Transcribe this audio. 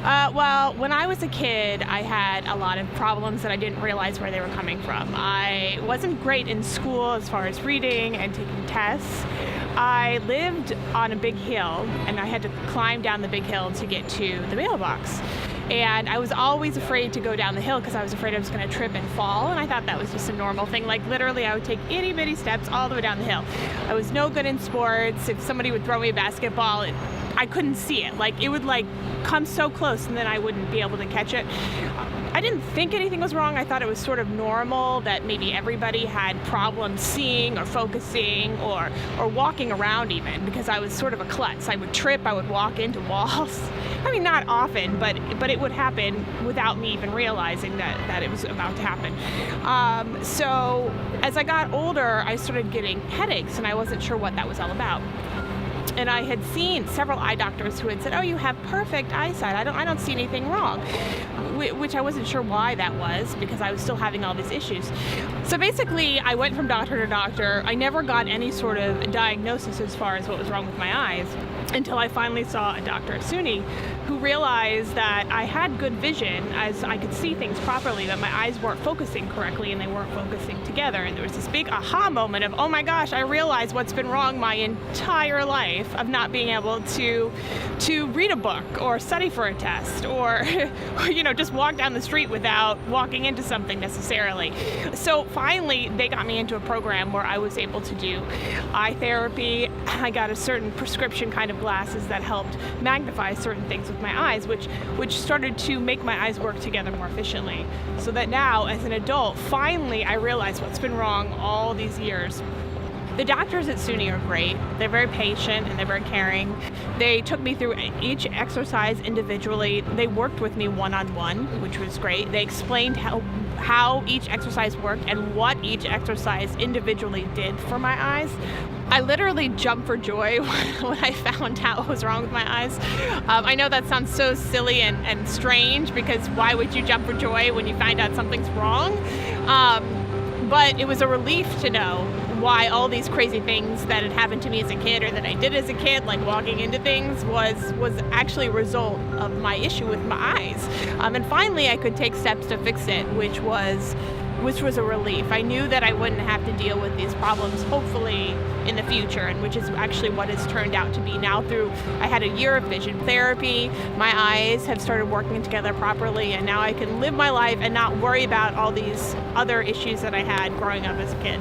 Well, when I was a kid, I had a lot of problems that I didn't realize where they were coming from. I wasn't great in school as far as reading and taking tests. I lived on a big hill, and I had to climb down the big hill to get to the mailbox. And I was always afraid to go down the hill because I was afraid I was going to trip and fall, and I thought that was just a normal thing. Like, literally, I would take itty-bitty steps all the way down the hill. I was no good in sports. If somebody would throw me a basketball, I couldn't see it. Like, it would, come so close, and then I wouldn't be able to catch it. I didn't think anything was wrong. I thought it was sort of normal that maybe everybody had problems seeing or focusing or walking around even, because I was sort of a klutz. I would trip, I would walk into walls. I mean, not often, but it would happen without me even realizing that it was about to happen. So as I got older, I started getting headaches, and I wasn't sure what that was all about. And I had seen several eye doctors who had said, "Oh, you have perfect eyesight. I don't see anything wrong," which I wasn't sure why that was, because I was still having all these issues. So basically, I went from doctor to doctor. I never got any sort of diagnosis as far as what was wrong with my eyes until I finally saw a doctor at OCNY who realized that I had good vision, as I could see things properly, but my eyes weren't focusing correctly and they weren't focusing together. And there was this big aha moment of, oh my gosh, I realized what's been wrong my entire life of not being able to read a book or study for a test or just walk down the street without walking into something necessarily. So finally, they got me into a program where I was able to do eye therapy. I got a certain prescription kind of glasses that helped magnify certain things with my eyes, which started to make my eyes work together more efficiently. So that now, as an adult, finally I realized what's been wrong all these years. The doctors at OCNY are great. They're very patient and they're very caring. They took me through each exercise individually. They worked with me one-on-one, which was great. They explained how each exercise worked and what each exercise individually did for my eyes. I literally jumped for joy when I found out what was wrong with my eyes. I know that sounds so silly and strange, because why would you jump for joy when you find out something's wrong? But it was a relief to know why all these crazy things that had happened to me as a kid, or that I did as a kid, like walking into things, was actually a result of my issue with my eyes. And finally I could take steps to fix it, which was a relief. I knew that I wouldn't have to deal with these problems, hopefully, in the future, and which is actually what it's turned out to be now. I had a year of vision therapy, my eyes have started working together properly, and now I can live my life and not worry about all these other issues that I had growing up as a kid.